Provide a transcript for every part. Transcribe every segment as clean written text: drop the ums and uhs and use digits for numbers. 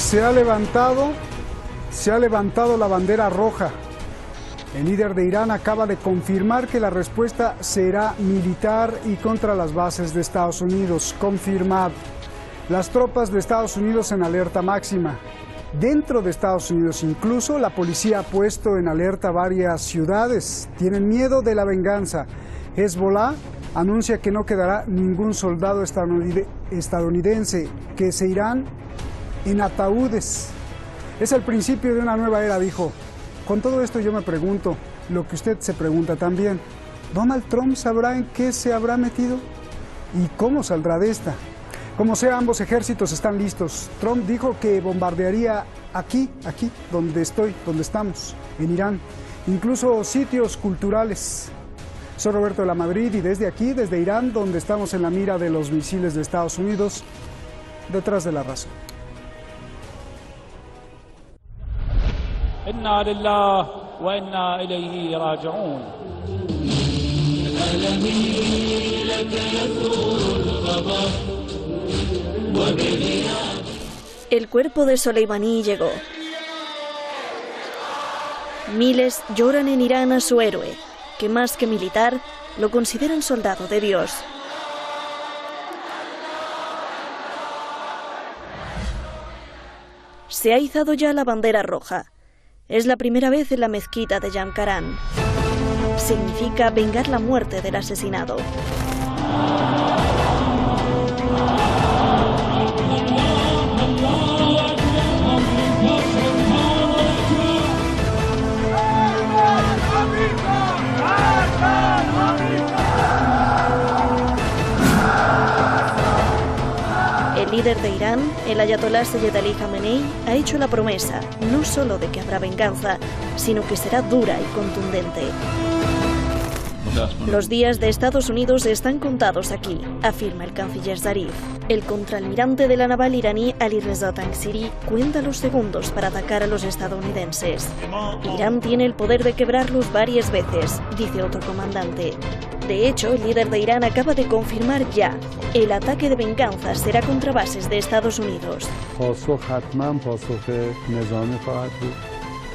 se ha levantado la bandera roja. El líder de Irán acaba de confirmar que la respuesta será militar y contra las bases de Estados Unidos. Confirmado. Las tropas de Estados Unidos en alerta máxima. Dentro de Estados Unidos incluso la policía ha puesto en alerta varias ciudades. Tienen miedo de la venganza. Hezbollah anuncia que no quedará ningún soldado estadounidense, que se irán en ataúdes. Es el principio de una nueva era, dijo. Con todo esto yo me pregunto, lo que usted se pregunta también, ¿Donald Trump sabrá en qué se habrá metido? ¿Y cómo saldrá de esta? Como sea, ambos ejércitos están listos. Trump dijo que bombardearía aquí, donde estamos, en Irán, incluso sitios culturales. Soy Roberto de la Madrid y desde aquí, desde Irán, donde estamos en la mira de los misiles de Estados Unidos, detrás de la razón. إنا لله وإنا إليه راجعون. El cuerpo de Soleimani llegó. Miles lloran en Irán a su héroe, que más que militar, lo consideran soldado de Dios. Se ha izado ya la bandera roja. Es la primera vez en la mezquita de Jamkaran. Significa vengar la muerte del asesinado. El líder de Irán, el ayatolá Seyed Ali Khamenei, ha hecho la promesa no solo de que habrá venganza, sino que será dura y contundente. Los días de Estados Unidos están contados aquí, afirma el canciller Zarif. El contraalmirante de la naval iraní Ali Reza Tangsiri cuenta los segundos para atacar a los estadounidenses. Irán tiene el poder de quebrarlos varias veces, dice otro comandante. De hecho, el líder de Irán acaba de confirmar ya, el ataque de venganza será contra bases de Estados Unidos.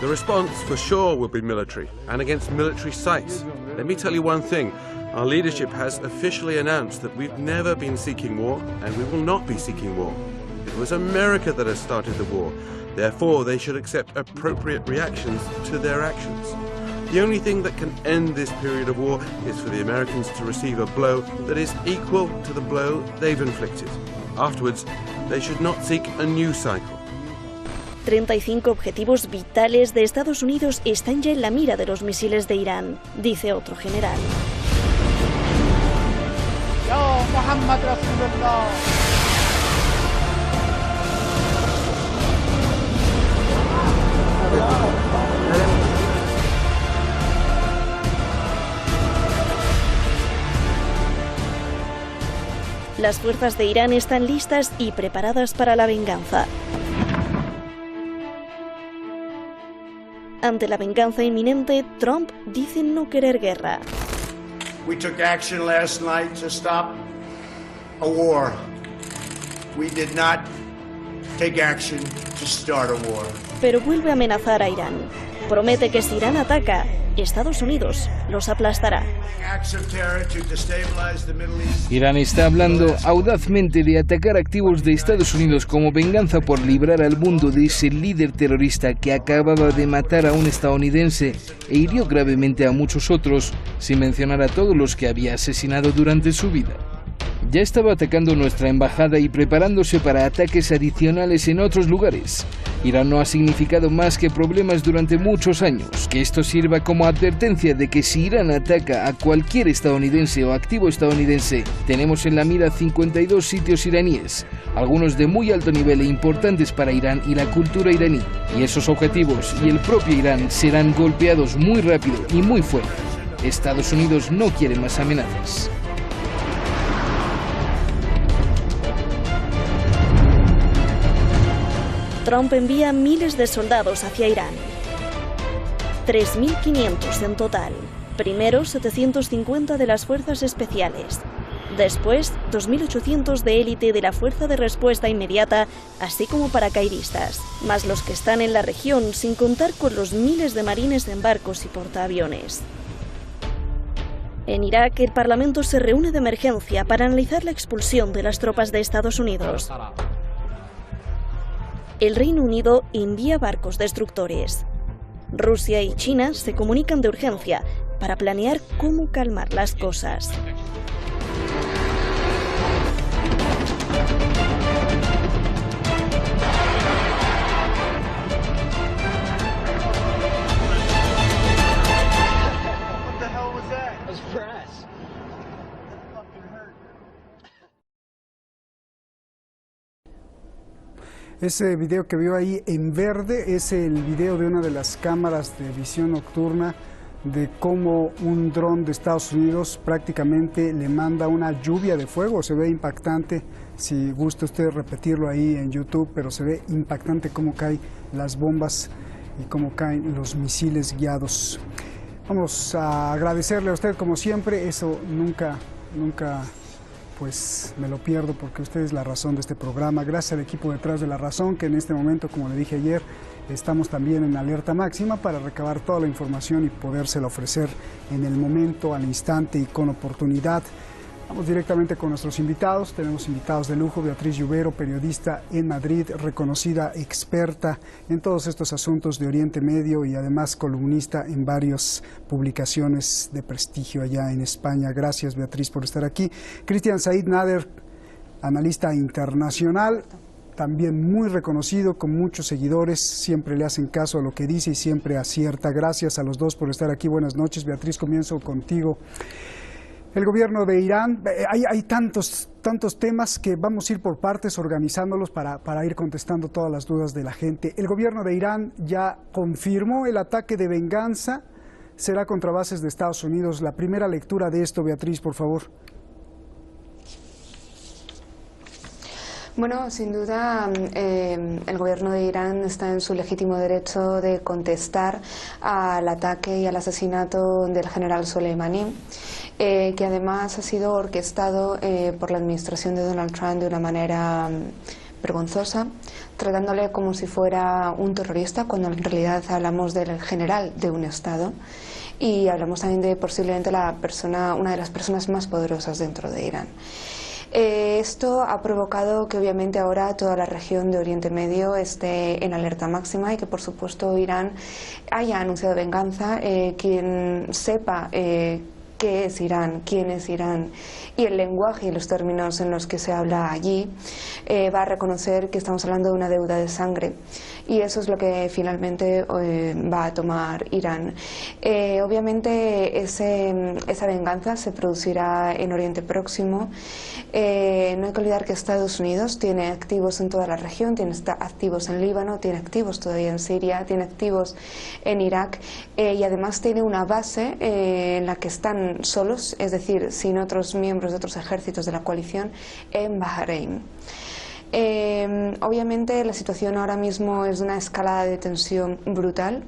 The response for sure will be military and against military sites. Let me tell you one thing. Our leadership has officially announced that we've never been seeking war and we will not be seeking war. It was America that has started the war. Therefore, they should accept appropriate reactions to their actions. The only thing that can end this period of war is for the Americans to receive a blow that is equal to the blow they've inflicted. Afterwards, they should not seek a new cycle. 35 objetivos vitales de Estados Unidos están ya en la mira de los misiles de Irán, dice otro general. Las fuerzas de Irán están listas y preparadas para la venganza. Ante la venganza inminente, Trump dice no querer guerra. We took action last night to stop a war. We did not take action to start a war. Pero vuelve a amenazar a Irán. Promete que si Irán ataca, Estados Unidos los aplastará. Irán está hablando audazmente de atacar activos de Estados Unidos como venganza por librar al mundo de ese líder terrorista que acababa de matar a un estadounidense e hirió gravemente a muchos otros, sin mencionar a todos los que había asesinado durante su vida. Ya estaba atacando nuestra embajada y preparándose para ataques adicionales en otros lugares. Irán no ha significado más que problemas durante muchos años. Que esto sirva como advertencia de que si Irán ataca a cualquier estadounidense o activo estadounidense, tenemos en la mira 52 sitios iraníes, algunos de muy alto nivel e importantes para Irán y la cultura iraní. Y esos objetivos y el propio Irán serán golpeados muy rápido y muy fuerte. Estados Unidos no quiere más amenazas. Trump envía miles de soldados hacia Irán. 3.500 en total. Primero 750 de las fuerzas especiales. Después, 2.800 de élite de la Fuerza de Respuesta Inmediata, así como paracaidistas, más los que están en la región, sin contar con los miles de marines en barcos y portaaviones. En Irak, el Parlamento se reúne de emergencia para analizar la expulsión de las tropas de Estados Unidos. El Reino Unido envía barcos destructores. Rusia y China se comunican de urgencia para planear cómo calmar las cosas. Ese video que vio ahí en verde es el video de una de las cámaras de visión nocturna de cómo un dron de Estados Unidos prácticamente le manda una lluvia de fuego. Se ve impactante, si gusta usted repetirlo ahí en YouTube, pero se ve impactante cómo caen las bombas y cómo caen los misiles guiados. Vamos a agradecerle a usted como siempre, eso nunca pues me lo pierdo porque usted es la razón de este programa. Gracias al equipo detrás de La Razón, que en este momento, como le dije ayer, estamos también en alerta máxima para recabar toda la información y podérsela ofrecer en el momento, al instante y con oportunidad. Vamos directamente con nuestros invitados. Tenemos invitados de lujo: Beatriz Lluvero, periodista en Madrid, reconocida experta en todos estos asuntos de Oriente Medio y además columnista en varias publicaciones de prestigio allá en España. Gracias, Beatriz, por estar aquí. Cristian Said Nader, analista internacional, también muy reconocido, con muchos seguidores, siempre le hacen caso a lo que dice y siempre acierta. Gracias a los dos por estar aquí. Buenas noches. Beatriz, comienzo contigo. El gobierno de Irán, hay tantos temas que vamos a ir por partes organizándolos para ir contestando todas las dudas de la gente. El gobierno de Irán ya confirmó el ataque de venganza, será contra bases de Estados Unidos. La primera lectura de esto, Beatriz, por favor. Bueno, sin duda el gobierno de Irán está en su legítimo derecho de contestar al ataque y al asesinato del general Soleimani, que además ha sido orquestado por la administración de Donald Trump de una manera vergonzosa, tratándole como si fuera un terrorista, cuando en realidad hablamos del general de un Estado. Y hablamos también de posiblemente una de las personas más poderosas dentro de Irán. Esto ha provocado que obviamente ahora toda la región de Oriente Medio esté en alerta máxima y que por supuesto Irán haya anunciado venganza. Quien sepa qué es Irán, quién es Irán y el lenguaje y los términos en los que se habla allí, va a reconocer que estamos hablando de una deuda de sangre. Y eso es lo que finalmente va a tomar Irán. Obviamente esa venganza se producirá en Oriente Próximo. No hay que olvidar que Estados Unidos tiene activos en toda la región, tiene activos en Líbano, tiene activos todavía en Siria, tiene activos en Irak y además tiene una base en la que están solos, es decir, sin otros miembros de otros ejércitos de la coalición, en Bahrein. Obviamente la situación ahora mismo es de una escalada de tensión brutal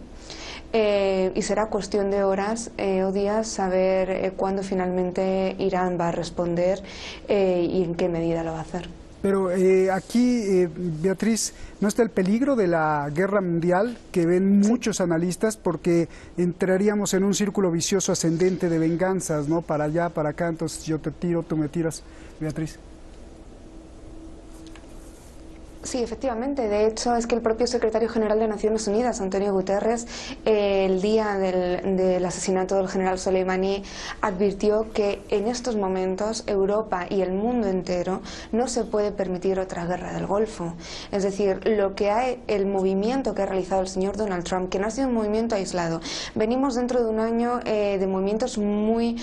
y será cuestión de horas o días saber cuándo finalmente Irán va a responder y en qué medida lo va a hacer. Pero aquí, Beatriz, ¿no está el peligro de la guerra mundial que ven muchos analistas? Porque entraríamos en un círculo vicioso ascendente de venganzas, ¿no? Para allá, para acá, entonces yo te tiro, tú me tiras, Beatriz. Sí, efectivamente. De hecho, es que el propio secretario general de Naciones Unidas, Antonio Guterres, el día del asesinato del general Soleimani, advirtió que en estos momentos Europa y el mundo entero no se puede permitir otra guerra del Golfo. Es decir, el movimiento que ha realizado el señor Donald Trump, que no ha sido un movimiento aislado. Venimos dentro de un año de movimientos muy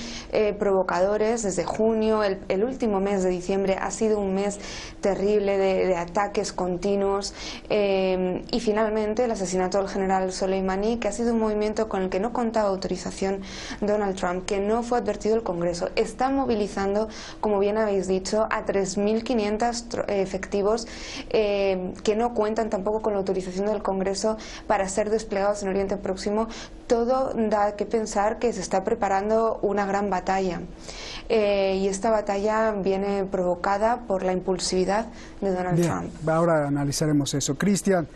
provocadores. Desde junio, el último mes de diciembre ha sido un mes terrible de ataques continuos y finalmente el asesinato del general Soleimani, que ha sido un movimiento con el que no contaba autorización Donald Trump, que no fue advertido el Congreso. Está movilizando, como bien habéis dicho, a 3.500 efectivos que no cuentan tampoco con la autorización del Congreso para ser desplegados en Oriente Próximo. Todo da que pensar que se está preparando una gran batalla. y esta batalla viene provocada por la impulsividad de Donald Trump. Ahora analizaremos eso. Cristian,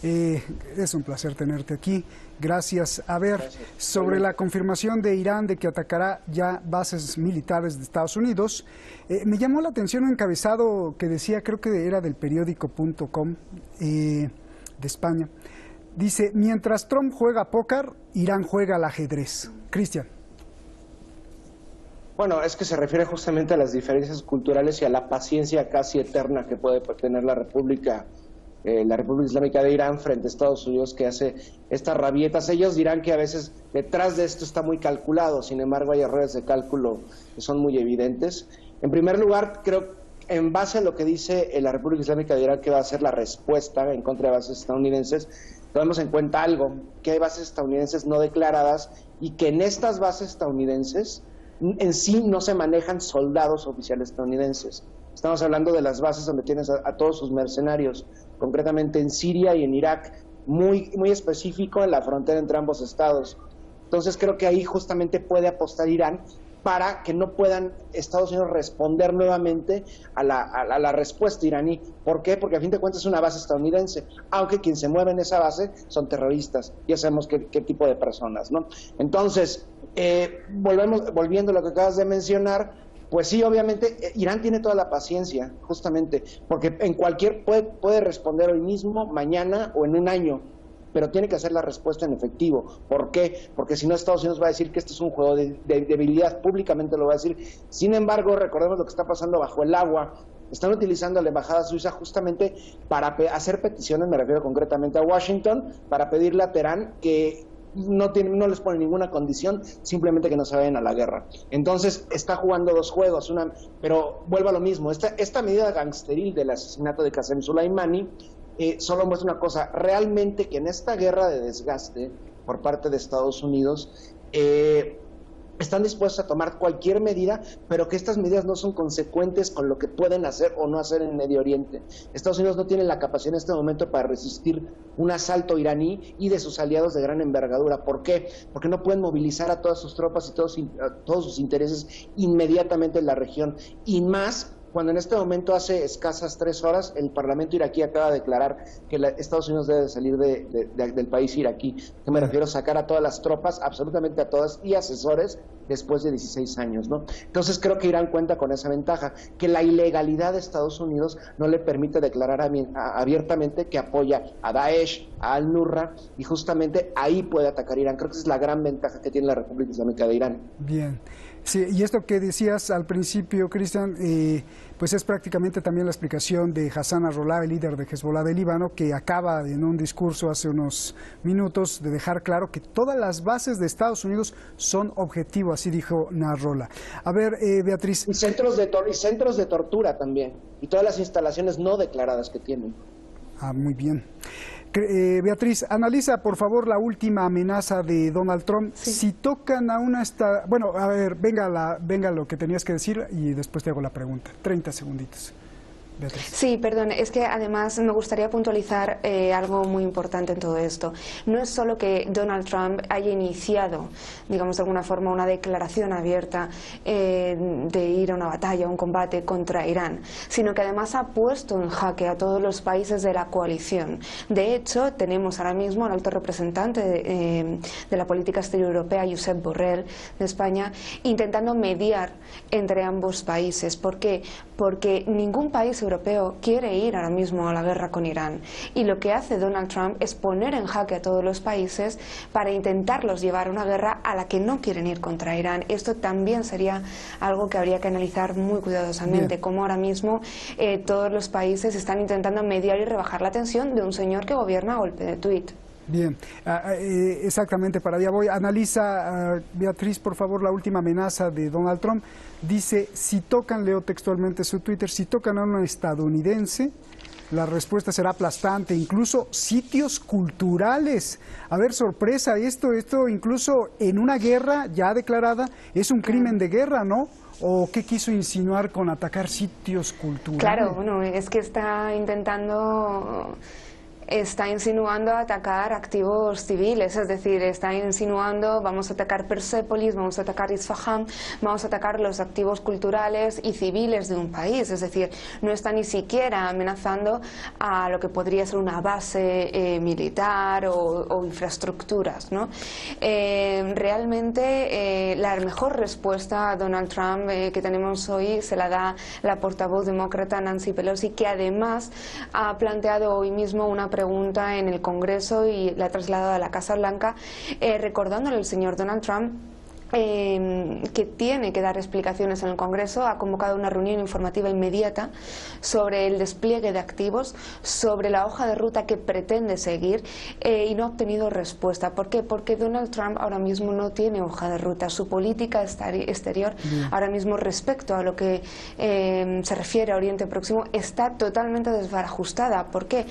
es un placer tenerte aquí. Gracias. A ver, sobre la confirmación de Irán de que atacará ya bases militares de Estados Unidos, me llamó la atención un encabezado que decía, creo que era del periódico.com de España. Dice, mientras Trump juega póker, Irán juega al ajedrez. Cristian. Bueno, es que se refiere justamente a las diferencias culturales y a la paciencia casi eterna que puede tener la República Islámica de Irán frente a Estados Unidos, que hace estas rabietas. Ellos dirán que a veces detrás de esto está muy calculado, sin embargo hay errores de cálculo que son muy evidentes. En primer lugar, creo, en base a lo que dice la República Islámica de Irán que va a ser la respuesta en contra de bases estadounidenses, tomemos en cuenta algo, que hay bases estadounidenses no declaradas y que en estas bases estadounidenses en sí no se manejan soldados oficiales estadounidenses. Estamos hablando de las bases donde tienes a todos sus mercenarios, concretamente en Siria y en Irak, muy específico en la frontera entre ambos estados. Entonces creo que ahí justamente puede apostar Irán para que no puedan Estados Unidos responder nuevamente a la respuesta iraní. ¿Por qué? Porque a fin de cuentas es una base estadounidense, aunque quien se mueve en esa base son terroristas, ya sabemos qué tipo de personas, ¿no? Entonces, volviendo a lo que acabas de mencionar, pues sí, obviamente, Irán tiene toda la paciencia, justamente, porque puede responder hoy mismo, mañana o en un año, pero tiene que hacer la respuesta en efectivo. ¿Por qué? Porque si no, Estados Unidos va a decir que este es un juego de debilidad, públicamente lo va a decir. Sin embargo, recordemos lo que está pasando bajo el agua. Están utilizando a la embajada suiza justamente para hacer peticiones, me refiero concretamente a Washington, para pedirle a Teherán que no les pone ninguna condición, simplemente que no se vayan a la guerra. Entonces está jugando dos juegos, pero vuelvo a lo mismo, esta medida gangsteril del asesinato de Qasem Soleimani solo muestra una cosa, realmente que en esta guerra de desgaste por parte de Estados Unidos están dispuestos a tomar cualquier medida, pero que estas medidas no son consecuentes con lo que pueden hacer o no hacer en Medio Oriente. Estados Unidos no tiene la capacidad en este momento para resistir un asalto iraní y de sus aliados de gran envergadura. ¿Por qué? Porque no pueden movilizar a todas sus tropas y todos sus intereses inmediatamente en la región, y más cuando en este momento, hace escasas 3 horas, el Parlamento iraquí acaba de declarar que Estados Unidos debe salir del país iraquí. ¿Qué me refiero? Sacar a todas las tropas, absolutamente a todas, y asesores después de 16 años, ¿no? Entonces creo que Irán cuenta con esa ventaja, que la ilegalidad de Estados Unidos no le permite declarar abiertamente que apoya a Daesh, a Al-Nusra, y justamente ahí puede atacar Irán. Creo que esa es la gran ventaja que tiene la República Islámica de Irán. Bien. Sí, y esto que decías al principio, Cristian, pues es prácticamente también la explicación de Hassan Nasrallah, el líder de Hezbollah de Líbano, que acaba en un discurso hace unos minutos de dejar claro que todas las bases de Estados Unidos son objetivo, así dijo Nasrallah. A ver, Beatriz. Y centros de tortura también, y todas las instalaciones no declaradas que tienen. Ah, muy bien. Beatriz, analiza por favor la última amenaza de Donald Trump. Sí. Si tocan a una... Bueno, a ver, venga lo que tenías que decir y después te hago la pregunta. 30 segunditos. Beatriz. Sí, perdón, es que además me gustaría puntualizar algo muy importante en todo esto. No es solo que Donald Trump haya iniciado, digamos de alguna forma, una declaración abierta de ir a una batalla, a un combate contra Irán, sino que además ha puesto en jaque a todos los países de la coalición. De hecho, tenemos ahora mismo al alto representante de la política exterior europea, Josep Borrell, de España, intentando mediar entre ambos países. ¿Por qué? Porque ningún país europeo quiere ir ahora mismo a la guerra con Irán, y lo que hace Donald Trump es poner en jaque a todos los países para intentarlos llevar a una guerra a la que no quieren ir contra Irán. Esto también sería algo que habría que analizar muy cuidadosamente, cómo ahora mismo todos los países están intentando mediar y rebajar la tensión de un señor que gobierna a golpe de tuit. Bien, exactamente, para allá voy. Analiza, Beatriz, por favor, la última amenaza de Donald Trump. Dice, si tocan, leo textualmente su Twitter, si tocan a un estadounidense, la respuesta será aplastante, incluso sitios culturales. A ver, sorpresa, esto incluso en una guerra ya declarada es un crimen de guerra, ¿no? ¿O qué quiso insinuar con atacar sitios culturales? Claro, bueno, es que está intentando está insinuando atacar activos civiles, es decir, está insinuando vamos a atacar Persépolis, vamos a atacar Isfahan, vamos a atacar los activos culturales y civiles de un país, es decir, no está ni siquiera amenazando a lo que podría ser una base militar o infraestructuras, ¿no? Realmente la mejor respuesta a Donald Trump que tenemos hoy se la da la portavoz demócrata Nancy Pelosi, que además ha planteado hoy mismo una pregunta en el Congreso y la ha trasladado a la Casa Blanca, recordándole al señor Donald Trump que tiene que dar explicaciones en el Congreso. Ha convocado una reunión informativa inmediata sobre el despliegue de activos, sobre la hoja de ruta que pretende seguir, y no ha obtenido respuesta. ¿Por qué? Porque Donald Trump ahora mismo no tiene hoja de ruta. Su política exterior ahora mismo respecto a lo que se refiere a Oriente Próximo está totalmente desbarajustada. ¿Por qué?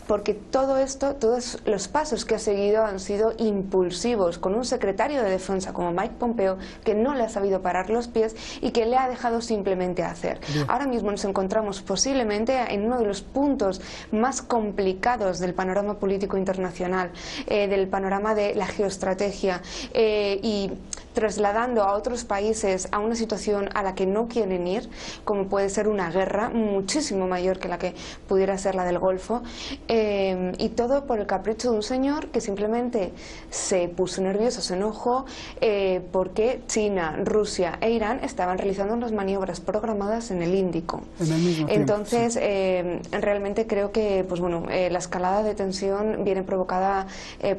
Porque todo esto, todos los pasos que ha seguido han sido impulsivos, con un secretario de Defensa como Mike Pompeo que no le ha sabido parar los pies y que le ha dejado simplemente hacer. Ahora mismo nos encontramos posiblemente en uno de los puntos más complicados del panorama político internacional, del panorama de la geoestrategia, y trasladando a otros países a una situación a la que no quieren ir, como puede ser una guerra muchísimo mayor que la que pudiera ser la del Golfo, y todo por el capricho de un señor que simplemente se puso nervioso, se enojó, porque China, Rusia e Irán estaban realizando unas maniobras programadas en el Índico. Entonces, realmente creo que pues bueno, la escalada de tensión viene provocada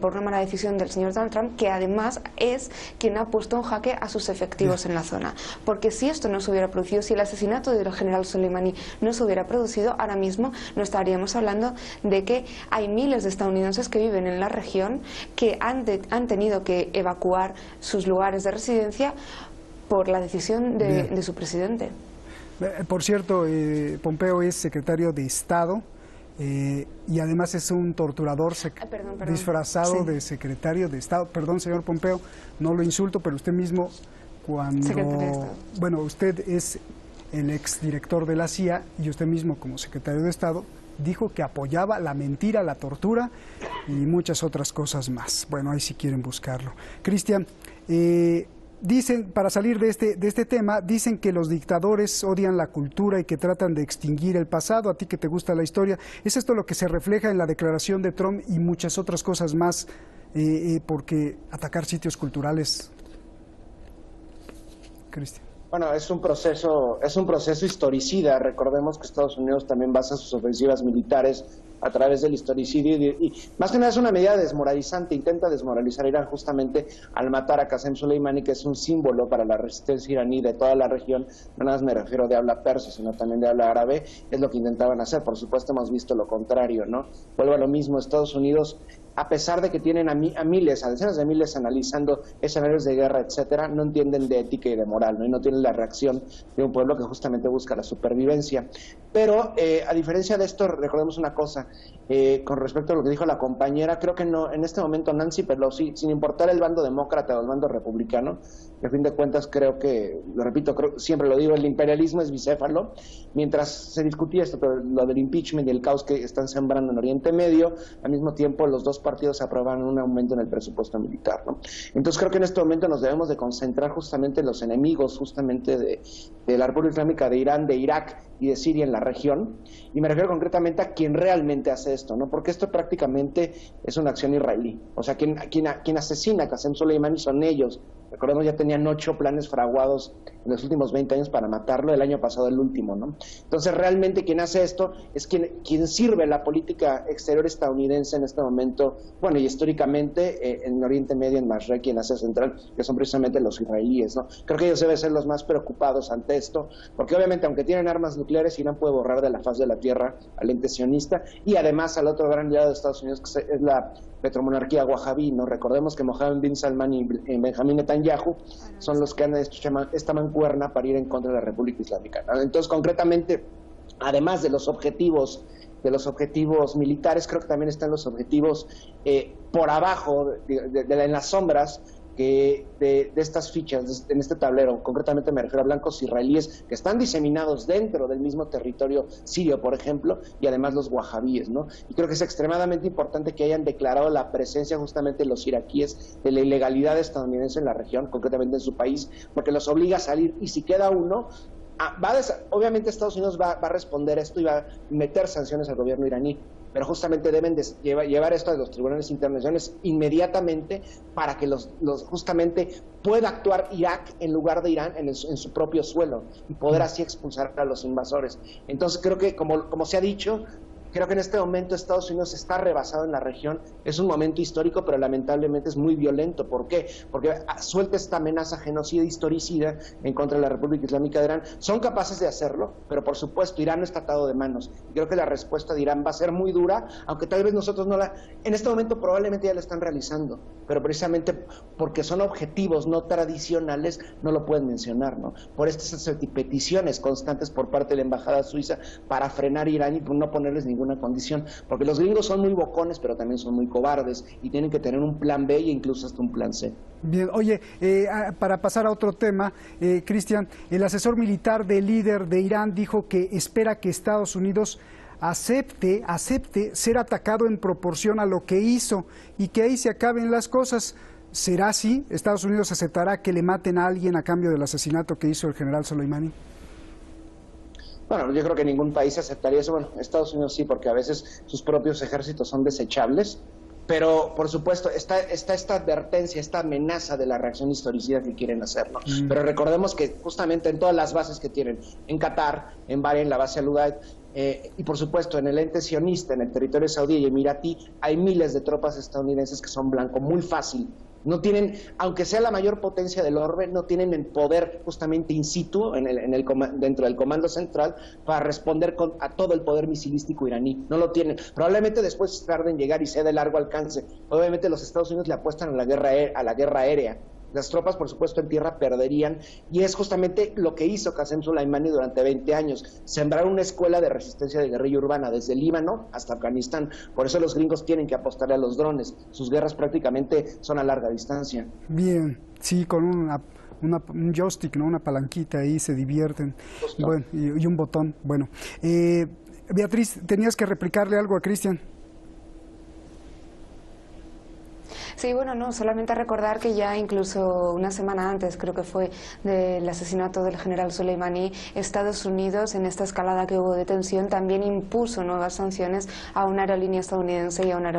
por una mala decisión del señor Donald Trump, que además es quien ha puesto en jaque a sus efectivos en la zona. Porque si esto no se hubiera producido, si el asesinato del general Soleimani no se hubiera producido, ahora mismo no estaríamos hablando de que hay miles de estadounidenses que viven en la región que han tenido que evacuar sus lugares de residencia por la decisión de su presidente. Por cierto, Pompeo es secretario de Estado y además es un torturador disfrazado de secretario de Estado. Perdón, señor Pompeo, no lo insulto, pero usted mismo bueno, usted es el exdirector de la CIA y usted mismo como secretario de Estado dijo que apoyaba la mentira, la tortura y muchas otras cosas más. Bueno, ahí si quieren buscarlo. Cristian, dicen, para salir de este tema, dicen que los dictadores odian la cultura y que tratan de extinguir el pasado. A ti que te gusta la historia, ¿es esto lo que se refleja en la declaración de Trump y muchas otras cosas más? Porque atacar sitios culturales... Cristian. Bueno, es un proceso historicida. Recordemos que Estados Unidos también basa sus ofensivas militares a través del historicidio y más que nada es una medida desmoralizante, intenta desmoralizar a Irán justamente al matar a Qasem Soleimani, que es un símbolo para la resistencia iraní de toda la región. No nada más me refiero de habla persa, sino también de habla árabe. Es lo que intentaban hacer. Por supuesto hemos visto lo contrario, ¿no? Vuelvo a lo mismo, Estados Unidos, a pesar de que tienen a miles, a decenas de miles analizando escenarios de guerra, etcétera, no entienden de ética y de moral, ¿no? Y no tienen la reacción de un pueblo que justamente busca la supervivencia. Pero, a diferencia de esto, recordemos una cosa, con respecto a lo que dijo la compañera, creo que no, en este momento Nancy Pelosi, sin importar el bando demócrata o el bando republicano, que a fin de cuentas creo que, lo repito, siempre lo digo, el imperialismo es bicéfalo. Mientras se discutía esto, pero lo del impeachment y el caos que están sembrando en Oriente Medio, al mismo tiempo los dos partidos aprobaron un aumento en el presupuesto militar, ¿no? Entonces creo que en este momento nos debemos de concentrar justamente en los enemigos justamente de la República Islámica de Irán, de Irak y de Siria en la región, y me refiero concretamente a quien realmente hace esto, ¿no? Porque esto prácticamente es una acción israelí. O sea, quien asesina a Qasem Soleimani son ellos. Recordemos, ya tenían 8 planes fraguados en los últimos 20 años para matarlo, el año pasado el último, ¿no? Entonces realmente quien hace esto es quien sirve la política exterior estadounidense en este momento, bueno, y históricamente en Oriente Medio, en Masrek y en Asia Central, que son precisamente los israelíes, ¿no? Creo que ellos deben ser los más preocupados ante esto, porque obviamente aunque tienen armas nucleares, Irán puede borrar de la faz de la tierra al ente sionista y además al otro gran aliado de Estados Unidos, que es la petromonarquía wahhabí, ¿no? Recordemos que Mohammed bin Salman y Benjamín Netanyahu son los que han hecho esta mancuerna para ir en contra de la República Islámica, ¿no? Entonces, concretamente, además de los objetivos militares, creo que también están los objetivos por abajo, en las sombras, que de estas fichas, en este tablero, concretamente me refiero a blancos israelíes que están diseminados dentro del mismo territorio sirio, por ejemplo, y además los wahabíes, ¿no? Y creo que es extremadamente importante que hayan declarado la presencia justamente los iraquíes de la ilegalidad estadounidense en la región, concretamente en su país, porque los obliga a salir, y si queda uno, obviamente Estados Unidos va a responder esto y va a meter sanciones al gobierno iraní, pero justamente deben de llevar esto a los tribunales internacionales inmediatamente para que justamente pueda actuar Irak en lugar de Irán en su propio suelo y poder así expulsar a los invasores. Entonces creo que, como se ha dicho, creo que en este momento Estados Unidos está rebasado en la región. Es un momento histórico, pero lamentablemente es muy violento. ¿Por qué? Porque suelta esta amenaza genocida e historicida en contra de la República Islámica de Irán. Son capaces de hacerlo, pero por supuesto Irán no está atado de manos. Creo que la respuesta de Irán va a ser muy dura, aunque tal vez nosotros en este momento probablemente ya la están realizando, pero precisamente porque son objetivos no tradicionales no lo pueden mencionar, ¿no? Por estas peticiones constantes por parte de la embajada suiza para frenar a Irán y no ponerles ninguna condición, porque los gringos son muy bocones, pero también son muy cobardes y tienen que tener un plan B e incluso hasta un plan C. Bien, oye, para pasar a otro tema, Cristian, el asesor militar del líder de Irán dijo que espera que Estados Unidos acepte ser atacado en proporción a lo que hizo y que ahí se acaben las cosas. ¿Será así? ¿Estados Unidos aceptará que le maten a alguien a cambio del asesinato que hizo el general Soleimani? Bueno, yo creo que ningún país aceptaría eso. Bueno, Estados Unidos sí, porque a veces sus propios ejércitos son desechables, pero por supuesto está esta advertencia, esta amenaza de la reacción historicida que quieren hacer, ¿no? Pero recordemos que justamente en todas las bases que tienen, en Qatar, en Bahrein, la base Al-Udeid, y por supuesto en el ente sionista, en el territorio saudí y emiratí, hay miles de tropas estadounidenses que son blanco muy fácil. No tienen, aunque sea la mayor potencia del orbe, no tienen el poder justamente in situ dentro del comando central para responder a todo el poder misilístico iraní. No lo tienen. Probablemente después tarden en llegar y sea de largo alcance. Obviamente los Estados Unidos le apuestan a la guerra aérea. Las tropas, por supuesto, en tierra perderían, y es justamente lo que hizo Qasem Soleimani durante 20 años, sembrar una escuela de resistencia de guerrilla urbana desde Líbano hasta Afganistán. Por eso los gringos tienen que apostarle a los drones. Sus guerras prácticamente son a larga distancia. Bien, sí, con un joystick, ¿no? Una palanquita, ahí se divierten. Justo. Bueno, y un botón. Bueno, Beatriz, tenías que replicarle algo a Cristian. Sí, bueno, no, solamente recordar que ya incluso una semana antes, creo que fue, del asesinato del general Soleimani, Estados Unidos, en esta escalada que hubo de tensión, también impuso nuevas sanciones a una aerolínea estadounidense y a una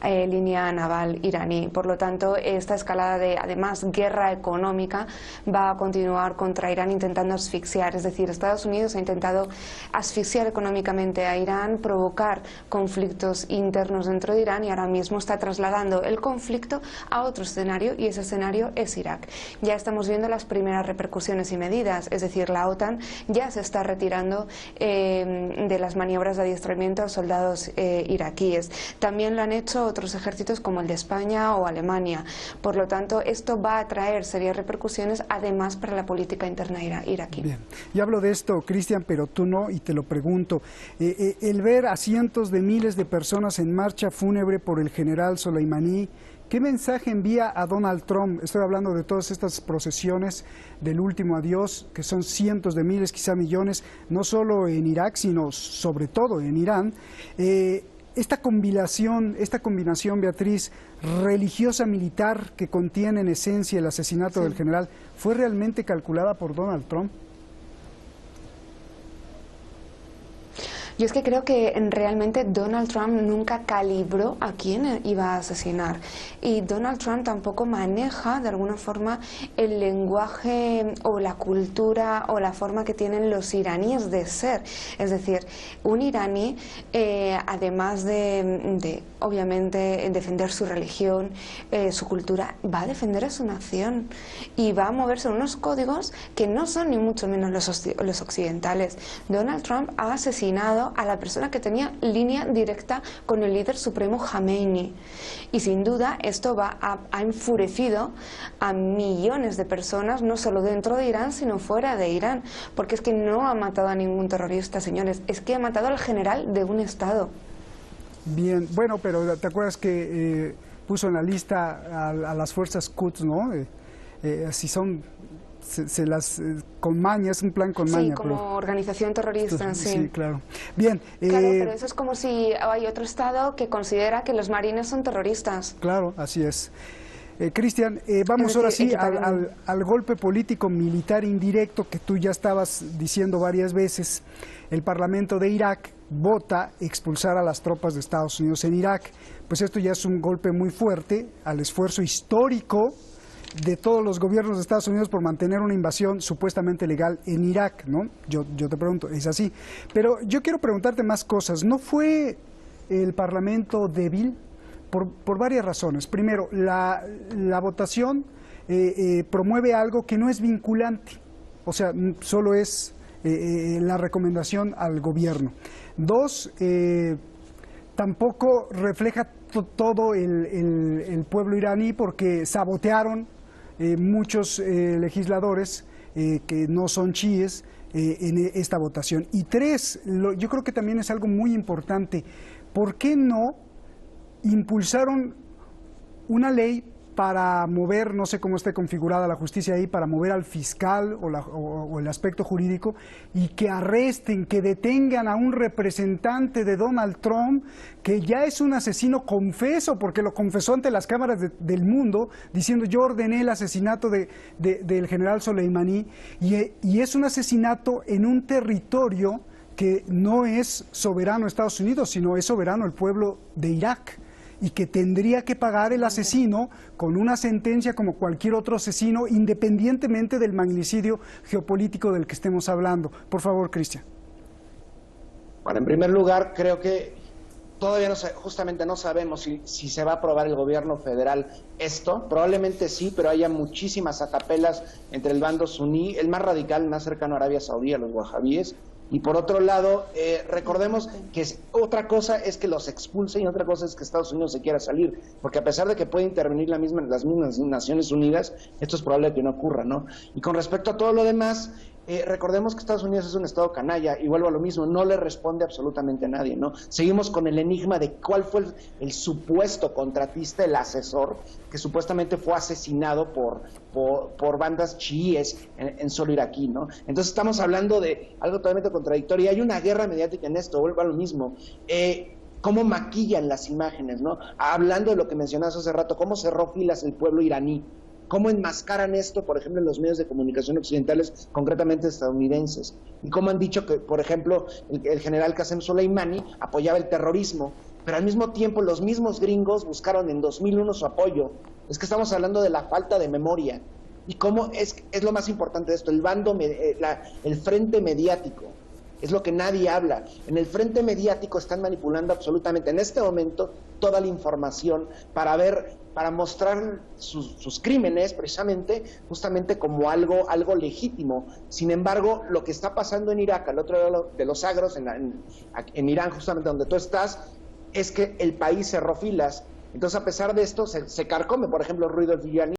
línea naval iraní. Por lo tanto, esta escalada de, además, guerra económica va a continuar contra Irán intentando asfixiar. Es decir, Estados Unidos ha intentado asfixiar económicamente a Irán, provocar conflictos internos dentro de Irán, y ahora mismo está trasladando el conflicto a otro escenario, y ese escenario es Irak. Ya estamos viendo las primeras repercusiones y medidas, es decir, la OTAN ya se está retirando de las maniobras de adiestramiento a soldados iraquíes. También lo han hecho otros ejércitos como el de España o Alemania. Por lo tanto, esto va a traer serias repercusiones, además, para la política interna iraquí. Bien, y hablo de esto, Cristian, pero tú no, y te lo pregunto. El ver a cientos de miles de personas en marcha fúnebre por el general Soleimani, ¿qué mensaje envía a Donald Trump? Estoy hablando de todas estas procesiones del último adiós, que son cientos de miles, quizá millones, no solo en Irak, sino sobre todo en Irán. Esta combinación, Beatriz, religiosa-militar que contiene en esencia el asesinato del general, ¿fue realmente calculada por Donald Trump? Yo es que creo que realmente Donald Trump nunca calibró a quién iba a asesinar, y Donald Trump tampoco maneja de alguna forma el lenguaje o la cultura o la forma que tienen los iraníes de ser. Es decir, un iraní, además de obviamente defender su religión, su cultura, va a defender a su nación y va a moverse en unos códigos que no son ni mucho menos los occidentales. Donald Trump ha asesinado a la persona que tenía línea directa con el líder supremo Khamenei, y sin duda esto ha enfurecido a millones de personas, no solo dentro de Irán sino fuera de Irán, porque es que no ha matado a ningún terrorista, señores, es que ha matado al general de un estado. Bien, bueno, pero ¿te acuerdas que puso en la lista a las fuerzas Quds, ¿no? Así son, con maña, es un plan con maña. Sí, como organización terrorista, sí. Sí, claro. Bien. Claro, pero eso es como si hay otro Estado que considera que los marines son terroristas. Claro, así es. Cristian, vamos ahora sí al golpe político militar indirecto que tú ya estabas diciendo varias veces. El Parlamento de Irak vota expulsar a las tropas de Estados Unidos en Irak. Pues esto ya es un golpe muy fuerte al esfuerzo histórico de todos los gobiernos de Estados Unidos por mantener una invasión supuestamente legal en Irak, ¿no? Yo te pregunto, ¿es así? Pero yo quiero preguntarte más cosas. ¿No fue el Parlamento débil? Por varias razones. Primero, la votación promueve algo que no es vinculante, o sea, solo es la recomendación al gobierno. Dos, tampoco refleja todo el pueblo iraní porque sabotearon muchos legisladores que no son chiíes en esta votación. Y tres, yo creo que también es algo muy importante. ¿Por qué no impulsaron una ley para mover, no sé cómo esté configurada la justicia ahí, para mover al fiscal o el aspecto jurídico y que arresten, que detengan a un representante de Donald Trump que ya es un asesino confeso, porque lo confesó ante las cámaras del mundo, diciendo yo ordené el asesinato del general Soleimani, y es un asesinato en un territorio que no es soberano Estados Unidos, sino es soberano el pueblo de Irak, y que tendría que pagar el asesino con una sentencia como cualquier otro asesino, independientemente del magnicidio geopolítico del que estemos hablando. Por favor, Cristian. Bueno, en primer lugar, creo que todavía justamente no sabemos si se va a aprobar el gobierno federal esto. Probablemente sí, pero haya muchísimas acapelas entre el bando suní, el más radical, más cercano a Arabia Saudí, a los wahabíes. Y por otro lado, recordemos que otra cosa es que los expulsen y otra cosa es que Estados Unidos se quiera salir, porque a pesar de que puede intervenir las mismas Naciones Unidas, esto es probable que no ocurra, ¿no? Y con respecto a todo lo demás, recordemos que Estados Unidos es un estado canalla, y vuelvo a lo mismo, no le responde absolutamente a nadie, ¿no? Seguimos con el enigma de cuál fue el supuesto contratista, el asesor, que supuestamente fue asesinado por bandas chiíes en suelo iraquí, ¿no? Entonces estamos hablando de algo totalmente contradictorio, y hay una guerra mediática en esto, vuelvo a lo mismo. Cómo maquillan las imágenes, ¿no? Hablando de lo que mencionabas hace rato, cómo cerró filas el pueblo iraní, cómo enmascaran esto, por ejemplo, en los medios de comunicación occidentales, concretamente estadounidenses, y cómo han dicho que, por ejemplo, el general Qasem Soleimani apoyaba el terrorismo, pero al mismo tiempo los mismos gringos buscaron en 2001 su apoyo. Es que estamos hablando de la falta de memoria, y cómo es lo más importante de esto, el frente mediático. Es lo que nadie habla. En el frente mediático están manipulando absolutamente en este momento toda la información para mostrar sus crímenes precisamente, justamente como algo legítimo. Sin embargo, lo que está pasando en Irak, al otro lado de los Sagros, en Irán, justamente donde tú estás, es que el país cerró filas. Entonces, a pesar de esto, se carcome, por ejemplo, Rudolph Giuliani.